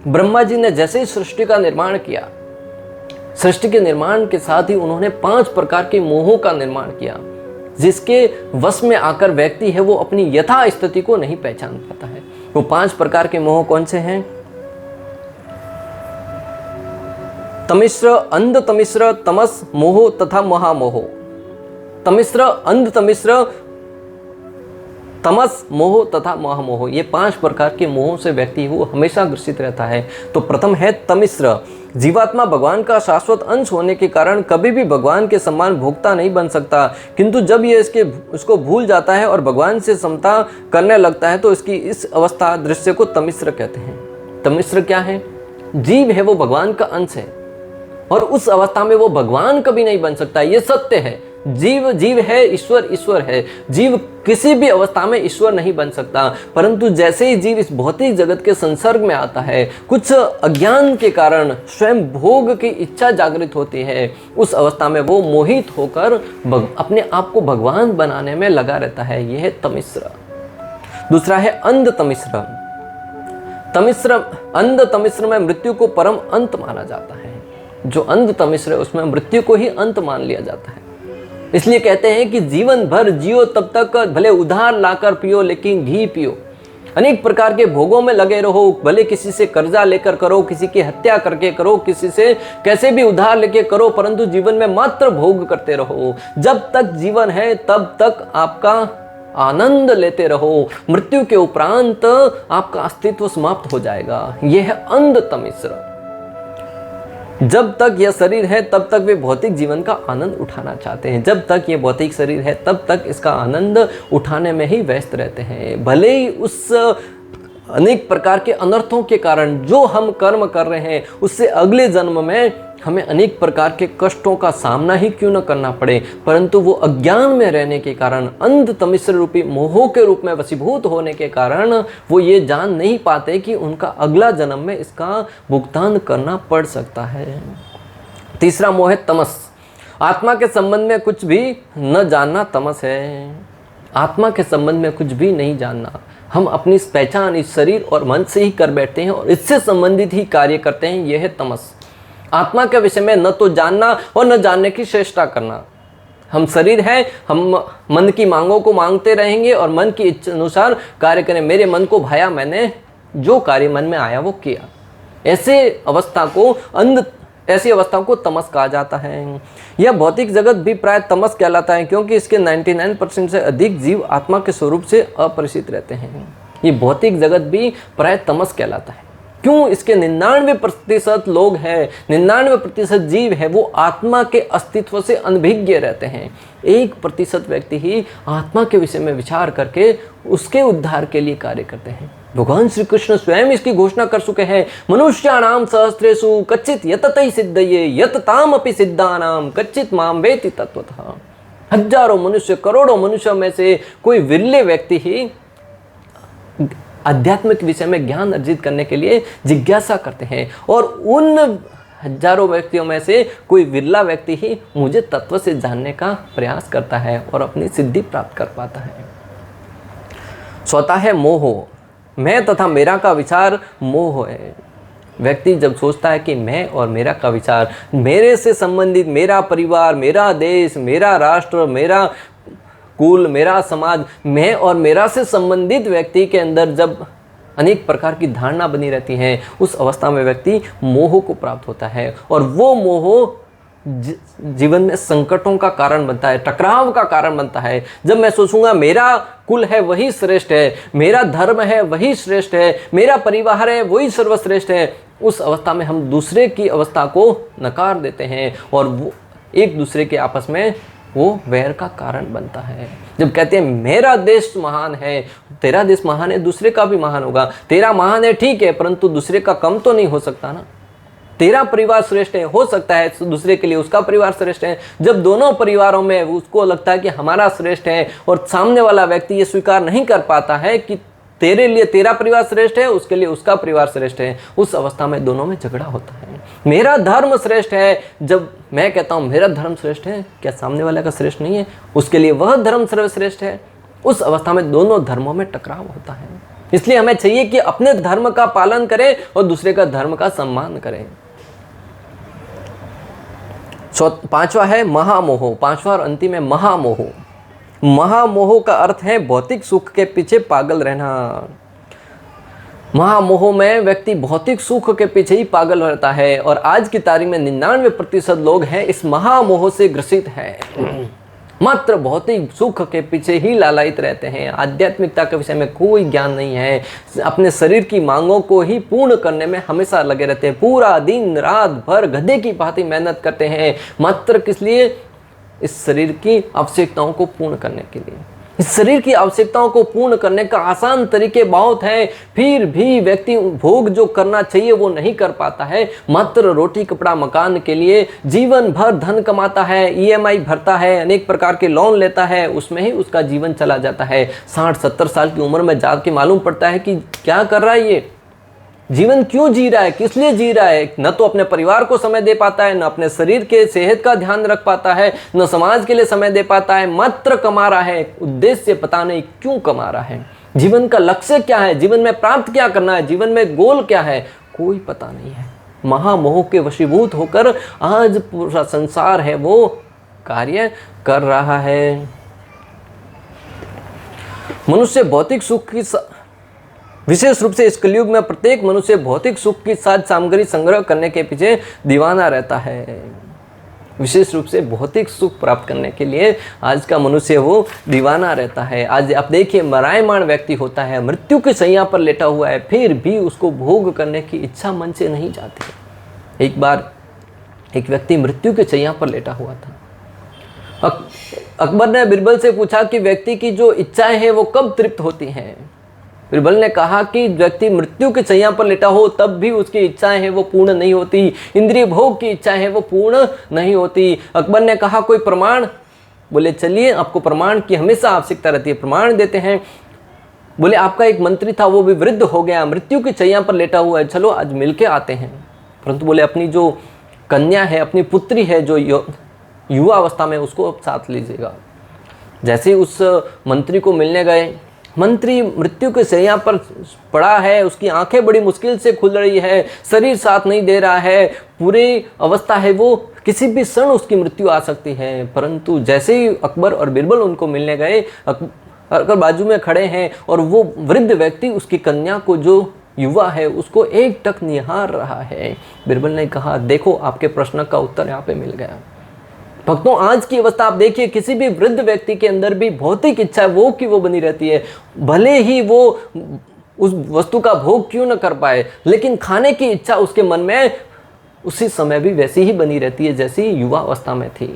ब्रह्मा जी ने जैसे ही सृष्टि का निर्माण किया, सृष्टि के निर्माण के साथ ही उन्होंने 5 प्रकार के मोहों का निर्माण किया, जिसके वश में आकर व्यक्ति है वो अपनी यथा स्थिति को नहीं पहचान पाता है। वो 5 प्रकार के मोह कौन से हैं? तमिश्र, अंध तमिश्र, तमस, मोह तथा महामोह। तमिश्र, अंध तमिश्र, तमस, मोह तथा महामोह, ये 5 प्रकार के मोहों से व्यक्ति वो हमेशा ग्रसित रहता है। तो प्रथम है तमिश्र। जीवात्मा भगवान का शाश्वत अंश होने के कारण कभी भी भगवान के समान भोक्ता नहीं बन सकता, किंतु जब ये इसको भूल जाता है और भगवान से समता करने लगता है तो इसकी इस अवस्था दृश्य को तमिश्र कहते हैं। तमिश्र क्या है? जीव है वो भगवान का अंश है और उस अवस्था में वो भगवान कभी नहीं बन सकता, ये सत्य है। जीव जीव है, ईश्वर ईश्वर है। जीव किसी भी अवस्था में ईश्वर नहीं बन सकता, परंतु जैसे ही जीव इस भौतिक जगत के संसर्ग में आता है, कुछ अज्ञान के कारण स्वयं भोग की इच्छा जागृत होती है, उस अवस्था में वो मोहित होकर अपने आप को भगवान बनाने में लगा रहता है। यह है तमिश्र। दूसरा है अंध तमिश्र। अंध तमिश्र में मृत्यु को परम अंत माना जाता है। जो अंध तमिश्र है उसमें मृत्यु को ही अंत मान लिया जाता है। इसलिए कहते हैं कि जीवन भर जियो तब तक भले उधार लाकर पियो लेकिन घी पियो। अनेक प्रकार के भोगों में लगे रहो, भले किसी से कर्जा लेकर करो, किसी की हत्या करके करो, किसी से कैसे भी उधार लेके करो, परंतु जीवन में मात्र भोग करते रहो। जब तक जीवन है तब तक आपका आनंद लेते रहो। मृत्यु के उपरांत आपका अस्तित्व समाप्त हो जाएगा। यह है अंध तमिश्र। जब तक यह शरीर है तब तक वे भौतिक जीवन का आनंद उठाना चाहते हैं। जब तक ये भौतिक शरीर है तब तक इसका आनंद उठाने में ही व्यस्त रहते हैं। भले ही उस अनेक प्रकार के अनर्थों के कारण जो हम कर्म कर रहे हैं उससे अगले जन्म में हमें अनेक प्रकार के कष्टों का सामना ही क्यों न करना पड़े, परंतु वो अज्ञान में रहने के कारण, अंध तमिश्र रूपी मोहों के रूप में वशीभूत होने के कारण वो ये जान नहीं पाते कि उनका अगला जन्म में इसका भुगतान करना पड़ सकता है। तीसरा मोह है तमस। आत्मा के संबंध में कुछ भी न जानना तमस है। आत्मा के संबंध में कुछ भी नहीं जानना। हम अपनी पहचान इस शरीर और मन से ही कर बैठते हैं और इससे संबंधित ही कार्य करते हैं। यह है तमस। आत्मा के विषय में न तो जानना और न जानने की चेष्टा करना। हम शरीर है, हम मन की मांगों को मांगते रहेंगे और मन की इच्छा अनुसार कार्य करें। मेरे मन को भाया, मैंने जो कार्य मन में आया वो किया। ऐसी अवस्था को तमस कहा जाता है। यह भौतिक जगत भी प्राय तमस कहलाता है, क्योंकि इसके 99% से अधिक जीव आत्मा के स्वरूप से अपरिचित रहते हैं। ये भौतिक जगत भी प्राय तमस कहलाता है। क्यों? इसके 99% लोग हैं, 99% जीव है वो आत्मा के अस्तित्व से अनभिज्ञ रहते हैं। 1% व्यक्ति ही आत्मा के विषय में विचार करके उसके उद्धार के लिए कार्य करते हैं। भगवान श्री कृष्ण स्वयं इसकी घोषणा कर चुके हैं, मनुष्याणाम सहस्रेषु कच्चित यततै सिद्धये यततामपि सिद्धानाम कच्चित माम वेति तत्वतः। हजारों मनुष्य, करोड़ों मनुष्यों में से कोई विरले व्यक्ति ही आध्यात्मिक विषय में ज्ञान अर्जित करने के लिए जिज्ञासा करते हैं, और उन हजारों व्यक्तियों में से कोई विरला व्यक्ति ही मुझे तत्व से जानने का प्रयास करता है और अपनी सिद्धि प्राप्त कर पाता है। स्वतः है मोह। मैं तथा मेरा का विचार मोह है। व्यक्ति जब सोचता है कि मैं और मेरा का विचार, मेरे से संबंधित मेरा परिवार, मेरा देश, मेरा राष्ट्र, मेरा कुल, मेरा समाज, मैं और मेरा से संबंधित व्यक्ति के अंदर जब अनेक प्रकार की धारणा बनी रहती है, उस अवस्था में व्यक्ति मोह को प्राप्त होता है, और वो मोह जीवन में संकटों का कारण बनता है, टकराव का कारण बनता है। जब मैं सोचूंगा मेरा कुल है वही श्रेष्ठ है, मेरा धर्म है वही श्रेष्ठ है, मेरा परिवार है वही सर्वश्रेष्ठ है, उस अवस्था में हम दूसरे की अवस्था को नकार देते हैं और वो एक दूसरे के आपस में वो वैर का कारण बनता है। जब कहते हैं मेरा देश महान है, तेरा देश महान है, दूसरे का भी महान होगा। तेरा महान है ठीक है, परंतु दूसरे का कम तो नहीं हो सकता ना। तेरा परिवार श्रेष्ठ है, हो सकता है दूसरे के लिए उसका परिवार श्रेष्ठ है। जब दोनों परिवारों में उसको लगता है कि हमारा श्रेष्ठ है और सामने वाला व्यक्ति ये स्वीकार नहीं कर पाता है कि तेरे लिए तेरा परिवार श्रेष्ठ है, उसके लिए उसका परिवार श्रेष्ठ है, उस अवस्था में दोनों में झगड़ा होता है। मेरा धर्म श्रेष्ठ है, जब मैं कहता हूँ मेरा धर्म श्रेष्ठ है, क्या सामने वाले का श्रेष्ठ नहीं है? उसके लिए वह धर्म सर्वश्रेष्ठ है। उस अवस्था में दोनों धर्मों में टकराव होता है। इसलिए हमें चाहिए कि अपने धर्म का पालन करें और दूसरे का धर्म का सम्मान करें। पांचवा है महामोह। पांचवा और अंतिम है महामोह। महामोह का अर्थ है भौतिक सुख के पीछे पागल रहना। महामोह में व्यक्ति भौतिक सुख के पीछे ही पागल रहता है और आज की तारीख में 99% लोग हैं इस महामोह से ग्रसित हैं। मात्र भौतिक सुख के पीछे ही लालायित रहते हैं। आध्यात्मिकता के विषय में कोई ज्ञान नहीं है। अपने शरीर की मांगों को ही पूर्ण करने में हमेशा लगे रहते हैं। पूरा दिन रात भर गधे की भांति मेहनत करते हैं, मात्र किस लिए? इस शरीर की आवश्यकताओं को पूर्ण करने के लिए। इस शरीर की आवश्यकताओं को पूर्ण करने का आसान तरीके बहुत हैं, फिर भी व्यक्ति भोग जो करना चाहिए वो नहीं कर पाता है। मात्र रोटी कपड़ा मकान के लिए जीवन भर धन कमाता है, ईएमआई भरता है, अनेक प्रकार के लोन लेता है, उसमें ही उसका जीवन चला जाता है। 60-70 साल की उम्र में जाके मालूम पड़ता है कि क्या कर रहा है ये, जीवन क्यों जी रहा है, किस लिए जी रहा है। न तो अपने परिवार को समय दे पाता है, न अपने शरीर के सेहत का ध्यान रख पाता है, न समाज के लिए समय दे पाता है, मात्र कमा रहा है। उद्देश्य पता नहीं क्यों कमा रहा है। जीवन का लक्ष्य क्या है, जीवन में प्राप्त क्या करना है, जीवन में गोल क्या है, कोई पता नहीं है। महामोह के वशीभूत होकर आज पूरा संसार है वो कार्य कर रहा है। मनुष्य भौतिक सुख की विशेष रूप से इस कलयुग में प्रत्येक मनुष्य भौतिक सुख की साज सामग्री संग्रह करने के पीछे दीवाना रहता है। विशेष रूप से भौतिक सुख प्राप्त करने के लिए आज का मनुष्य वो दीवाना रहता है। आज आप देखिए, मरायमान व्यक्ति होता है, मृत्यु की शैया पर लेटा हुआ है, फिर भी उसको भोग करने की इच्छा मन से नहीं जाती। एक बार एक व्यक्ति मृत्यु की शैया पर लेटा हुआ था। अकबर ने बिरबल से पूछा कि व्यक्ति की जो इच्छाएं हैं वो कब तृप्त होती हैं। बिरबल ने कहा कि व्यक्ति मृत्यु के शैया पर लेटा हो तब भी उसकी इच्छाएं हैं वो पूर्ण नहीं होती, इंद्रिय भोग की इच्छाएं हैं वो पूर्ण नहीं होती। अकबर ने कहा कोई प्रमाण? बोले चलिए, आपको प्रमाण की हमेशा आवश्यकता रहती है, प्रमाण देते हैं। बोले आपका एक मंत्री था, वो भी वृद्ध हो गया, मृत्यु की शैया पर लेटा हुआ है, चलो आज मिलके आते हैं। परंतु बोले अपनी जो कन्या है, अपनी पुत्री है जो युवा अवस्था में, उसको साथ लीजिएगा। जैसे ही उस मंत्री को मिलने गए, मंत्री मृत्यु के शैया पर पड़ा है, उसकी आंखें बड़ी मुश्किल से खुल रही है, शरीर साथ नहीं दे रहा है, पूरी अवस्था है वो किसी भी क्षण उसकी मृत्यु आ सकती है। परंतु जैसे ही अकबर और बिरबल उनको मिलने गए, अकबर बाजू में खड़े हैं और वो वृद्ध व्यक्ति उसकी कन्या को, जो युवा है, उसको एक टक निहार रहा है। बिरबल ने कहा देखो आपके प्रश्न का उत्तर यहाँ पे मिल गया। भक्तों, आज की अवस्था आप देखिए, किसी भी वृद्ध व्यक्ति के अंदर भी भौतिक इच्छा वो की वो बनी रहती है। भले ही वो उस वस्तु का भोग क्यों न कर पाए, लेकिन खाने की इच्छा उसके मन में उसी समय भी वैसी ही बनी रहती है जैसी युवा अवस्था में थी।